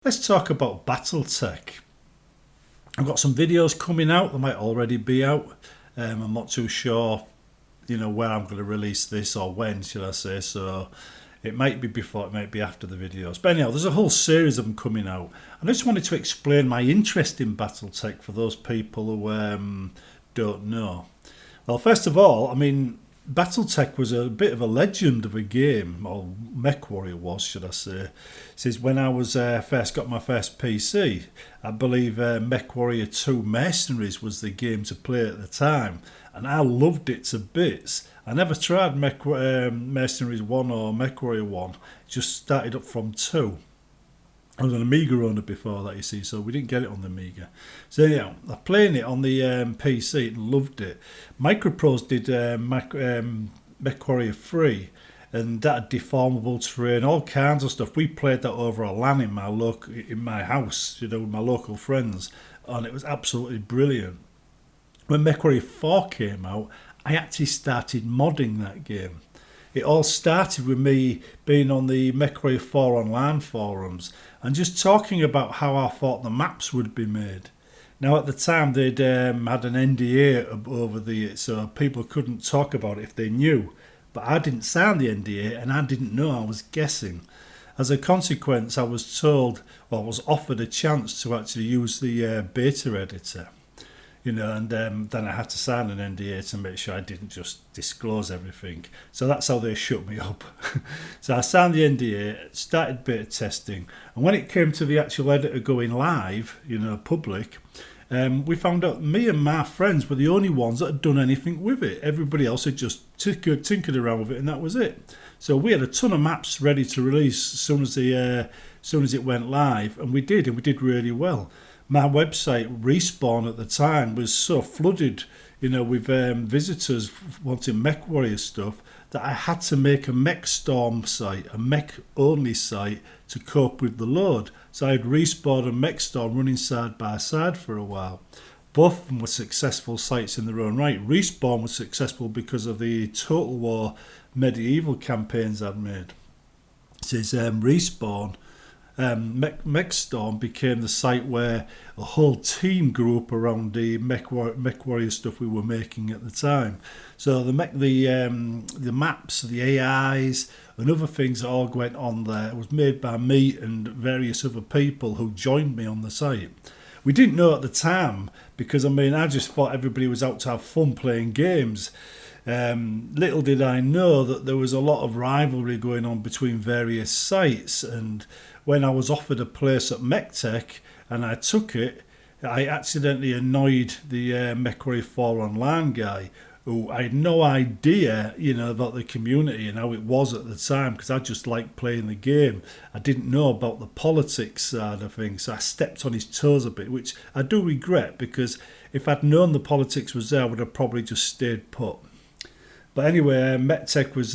Let's talk about BattleTech. I've got some videos coming out. They might already be out. I'm not too sure, where I'm going to release this or when, should I say. So it might be before, it might be after the videos. But anyhow, there's a whole series of them coming out. And I just wanted to explain my interest in BattleTech for those people who don't know. Well, first of all, BattleTech was a bit of a legend of a game, or Mechwarrior was, should I say. Since when I was first got my first PC, I believe Mechwarrior 2 Mercenaries was the game to play at the time, and I loved it to bits. I never tried Mercenaries 1 or Mechwarrior 1, just started up from 2. I was an Amiga owner before that, you see, so we didn't get it on the Amiga. So yeah, I played it on the PC and loved it. Microprose did Mechwarrior 3, and that had deformable terrain, all kinds of stuff. We played that over a LAN in my house, with my local friends, and it was absolutely brilliant. When Mechwarrior 4 came out, I actually started modding that game. It all started with me being on the Mechwarrior 4 online forums and just talking about how I thought the maps would be made. Now at the time they'd had an NDA over so people couldn't talk about it if they knew. But I didn't sign the NDA and I didn't know, I was guessing. As a consequence, I was was offered a chance to actually use the beta editor. And then I had to sign an NDA to make sure I didn't just disclose everything. So that's how they shut me up. So I signed the NDA, started beta testing, and when it came to the actual editor going live, public, we found out me and my friends were the only ones that had done anything with it. Everybody else had just tinkered around with it, and that was it. So we had a ton of maps ready to release as soon as it went live, and we did really well. My website, Respawn at the time, was so flooded, with visitors wanting Mechwarrior stuff that I had to make a MechStorm site, a mech-only site, to cope with the load. So I had Respawn and MechStorm running side by side for a while. Both of them were successful sites in their own right. Respawn was successful because of the Total War medieval campaigns I'd made. Since Respawn, MechStorm became the site where a whole team grew up around the Mechwarrior stuff we were making at the time. So the maps, the AIs, and other things that all went on there, it was made by me and various other people who joined me on the site. We didn't know at the time because I just thought everybody was out to have fun playing games. Little did I know that there was a lot of rivalry going on between various sites, and when I was offered a place at MechTech and I took it, I accidentally annoyed the Mechwarrior 4 online guy, who I had no idea, about the community and how it was at the time, because I just liked playing the game. I didn't know about the politics side of things, so I stepped on his toes a bit, which I do regret, because if I'd known the politics was there, I would have probably just stayed put. But anyway, MechTech was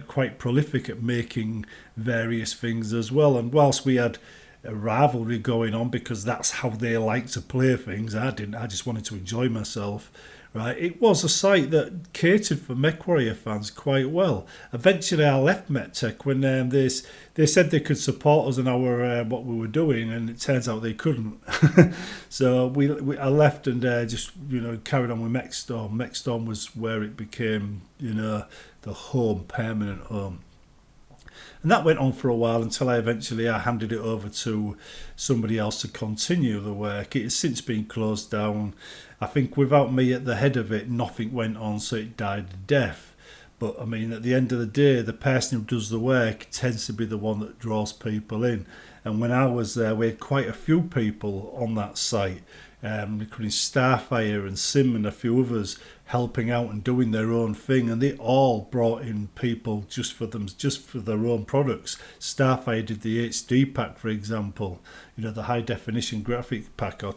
quite prolific at making various things as well. And whilst we had a rivalry going on, because that's how they like to play things, I didn't. I just wanted to enjoy myself. Right, it was a site that catered for Mechwarrior fans quite well. Eventually, I left MechTech when they said they could support us in our what we were doing, and it turns out they couldn't. So I left and just carried on with MechStorm. MechStorm was where it became the permanent home. And that went on for a while until I handed it over to somebody else to continue the work. It has since been closed down. I think without me at the head of it, nothing went on, so it died a death. But at the end of the day, the person who does the work tends to be the one that draws people in. And when I was there, we had quite a few people on that site, including Starfire and Sim and a few others, helping out and doing their own thing, and they all brought in people just for their own products. Starfire did the HD pack, for example, the high definition graphic pack or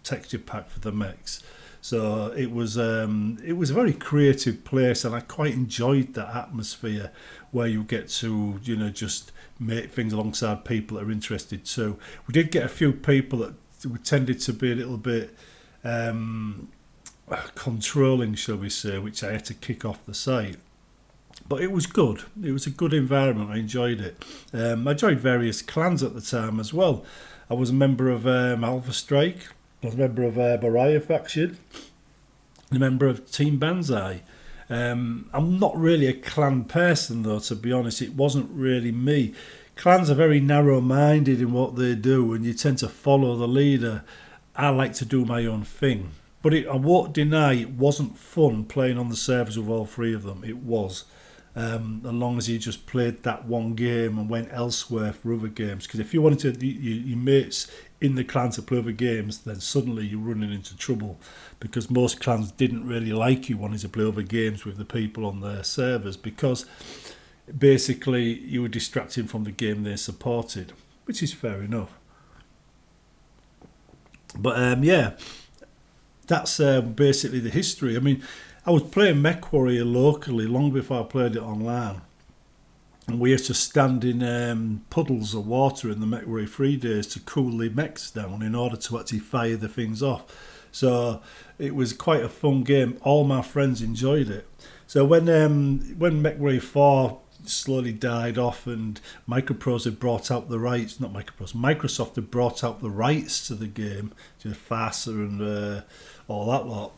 texture pack for the mechs. So it was a very creative place, and I quite enjoyed that atmosphere where you get to just make things alongside people that are interested too. We did get a few people that tended to be a little bit controlling, shall we say, which I had to kick off the site. But it was good. It was a good environment. I enjoyed it. I joined various clans at the time as well. I was a member of Alpha Strike. I was a member of Mechwarrior faction. A member of Team Banzai. I'm not really a clan person though, to be honest. It wasn't really me. Clans are very narrow-minded in what they do, and you tend to follow the leader. I like to do my own thing. But I won't deny it wasn't fun playing on the servers with all three of them. It was. As long as you just played that one game and went elsewhere for other games. Because if you wanted to, your mates in the clan to play other games, then suddenly you're running into trouble. Because most clans didn't really like you wanting to play other games with the people on their servers, because basically you were distracting from the game they supported, which is fair enough. But yeah, that's basically the history. I mean, I was playing Mechwarrior locally long before I played it online. And we used to stand in puddles of water in the Mechwarrior 3 days to cool the mechs down in order to actually fire the things off. So it was quite a fun game. All my friends enjoyed it. So when Mechwarrior 4 slowly died off and Microsoft had brought out the rights, not Microsoft had brought out the rights to the game, to FASA and all that lot,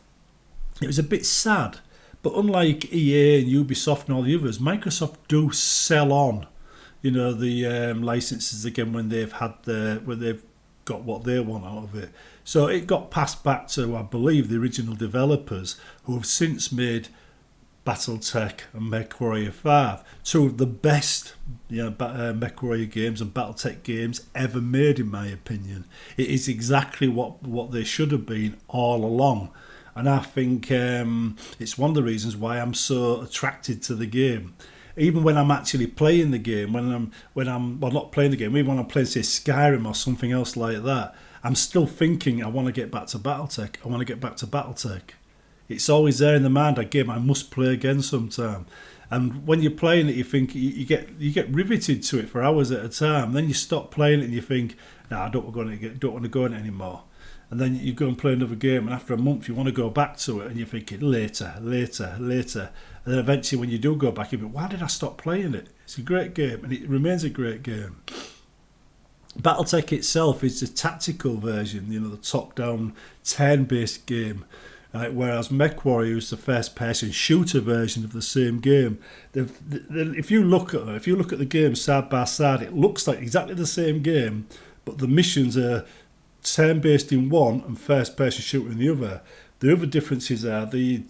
it was a bit sad. But unlike EA and Ubisoft and all the others, Microsoft do sell on, the licenses again when they've got what they want out of it. So it got passed back to, I believe, the original developers, who have since made BattleTech and Mechwarrior 5, two of the best Mechwarrior games and BattleTech games ever made, in my opinion. It is exactly what they should have been all along. And I think it's one of the reasons why I'm so attracted to the game. Even when I'm actually playing the game, when I'm not playing the game, even when I'm playing, say, Skyrim or something else like that, I'm still thinking I want to get back to BattleTech. It's always there in the mind, a game I must play again sometime. And when you're playing it, you think you get riveted to it for hours at a time. Then you stop playing it and you think, I don't want to go in it anymore. And then you go and play another game, and after a month you want to go back to it, and you're thinking later. And then eventually when you do go back, you think, why did I stop playing it? It's a great game, and it remains a great game. BattleTech itself is the tactical version, the top-down turn-based game. Whereas Mechwarrior is the first-person shooter version of the same game. If you look at the game side by side, it looks like exactly the same game, but the missions are turn-based in one and first-person shooter in the other. The other differences are the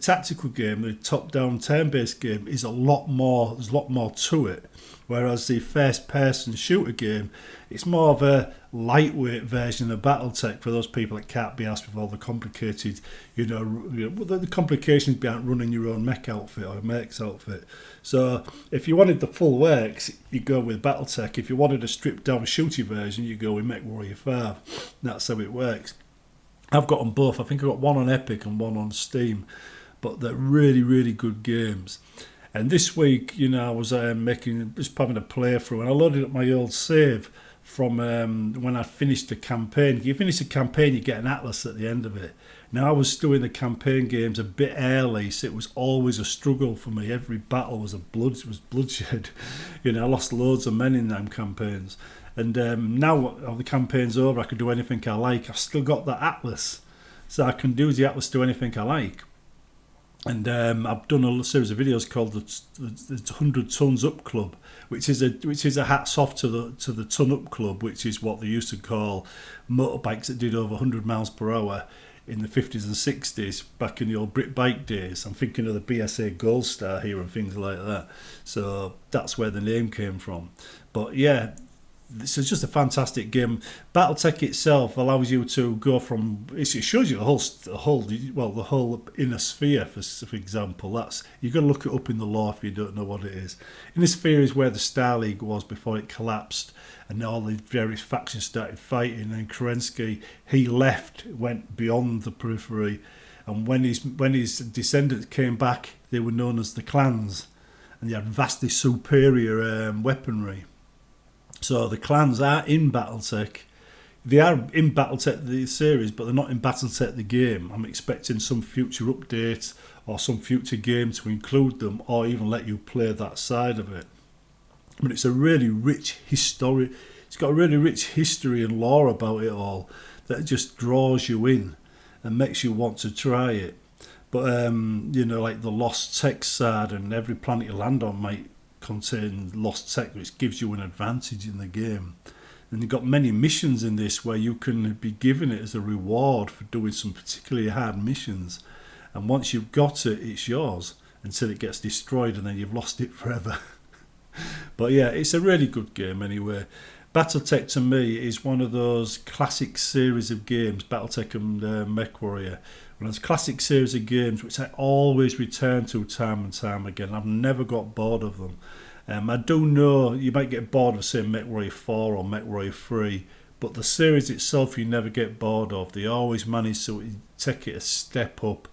tactical game, the top-down turn-based game, is there's a lot more to it. Whereas the first-person shooter game, it's more of a lightweight version of BattleTech for those people that can't be asked with all the complicated, the complications behind running your own mech outfit or mech's outfit. So if you wanted the full works, you go with BattleTech. If you wanted a stripped-down shooty version, you go with Mechwarrior 5. That's how it works. I've got them both. I think I've got one on Epic and one on Steam, but they're really, really good games. And this week, I was just having a playthrough, and I loaded up my old save from when I finished the campaign. If you finish the campaign, you get an atlas at the end of it. Now, I was doing the campaign games a bit early, so it was always a struggle for me. Every battle was bloodshed. I lost loads of men in them campaigns. And now the campaign's over, I can do anything I like. I've still got that atlas, so I can use the atlas to do anything I like. And I've done a series of videos called the 100 Tons Up Club, which is a hats off to the Ton Up Club, which is what they used to call motorbikes that did over 100 miles per hour in the 50s and 60s, back in the old Brit bike days. I'm thinking of the BSA Gold Star here and things like that. So that's where the name came from. But yeah, this is just a fantastic game. BattleTech itself allows you to go from. It shows you the whole inner sphere. For example, that's you've got to look it up in the lore if you don't know what it is. Inner sphere is where the Star League was before it collapsed, and all the various factions started fighting. And Kerensky, he left, went beyond the periphery, and when his descendants came back, they were known as the clans, and they had vastly superior weaponry. So the clans are in BattleTech. They are in BattleTech the series, but they're not in BattleTech the game. I'm expecting some future update or some future game to include them, or even let you play that side of it. But it's a really rich history. It's got a really rich history and lore about it all that just draws you in and makes you want to try it. But like the Lost Tech side, and every planet you land on might contain Lost Tech, which gives you an advantage in the game. And you've got many missions in this where you can be given it as a reward for doing some particularly hard missions. And once you've got it, it's yours until it gets destroyed, and then you've lost it forever. But yeah, it's a really good game anyway. BattleTech to me is one of those classic series of games, BattleTech and Mechwarrior. One of those classic series of games which I always return to time and time again. I've never got bored of them. I do know you might get bored of, say, Mechwarrior 4 or Mechwarrior 3, but the series itself you never get bored of. They always manage to take it a step up.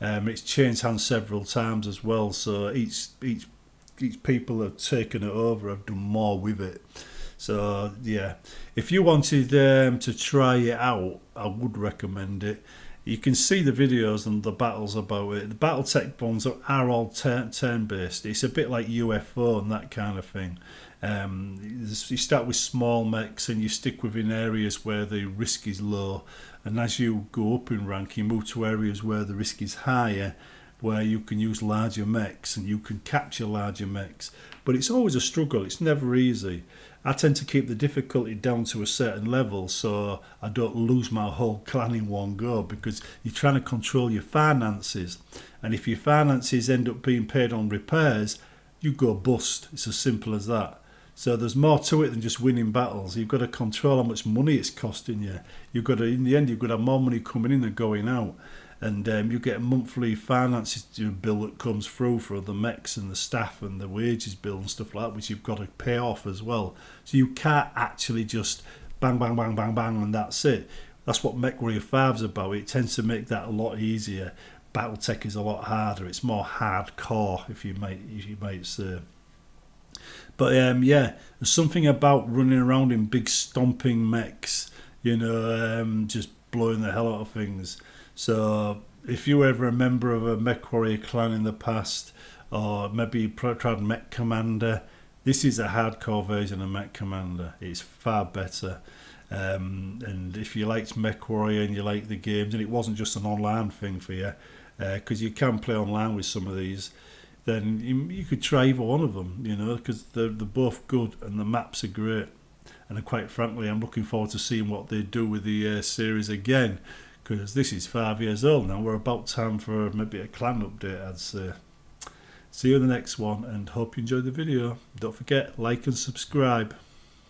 It's changed hands several times as well, so each people have taken it over have done more with it. So yeah, if you wanted to try it out, I would recommend it. You can see the videos and the battles about it. The BattleTech ones are all turn-based. It's a bit like UFO and that kind of thing. You start with small mechs and you stick within areas where the risk is low. And as you go up in rank, you move to areas where the risk is higher, where you can use larger mechs and you can capture larger mechs. But it's always a struggle. It's never easy. I tend to keep the difficulty down to a certain level so I don't lose my whole clan in one go, because you're trying to control your finances. And if your finances end up being paid on repairs, you go bust. It's as simple as that. So there's more to it than just winning battles. You've got to control how much money it's costing you. You've got to, in the end, you've got to have more money coming in than going out. And you get a monthly finances bill that comes through for the mechs and the staff and the wages bill and stuff like that, which you've got to pay off as well. So you can't actually just bang, bang, bang, bang, bang, and that's it. That's what Mechwarrior 5's about. It tends to make that a lot easier. BattleTech is a lot harder. It's more hardcore, if you might say. But yeah, there's something about running around in big stomping mechs, just blowing the hell out of things. So if you were ever a member of a Mechwarrior clan in the past, or maybe you tried Mech Commander, this is a hardcore version of Mech Commander. It's far better. And if you liked Mechwarrior and you like the games, and it wasn't just an online thing for you, because you can play online with some of these, then you could try either one of them, because they're both good and the maps are great. And quite frankly, I'm looking forward to seeing what they do with the series again, because this is 5 years old now. We're about time for maybe a clan update, I'd say. See you in the next one, and hope you enjoyed the video. Don't forget, like and subscribe.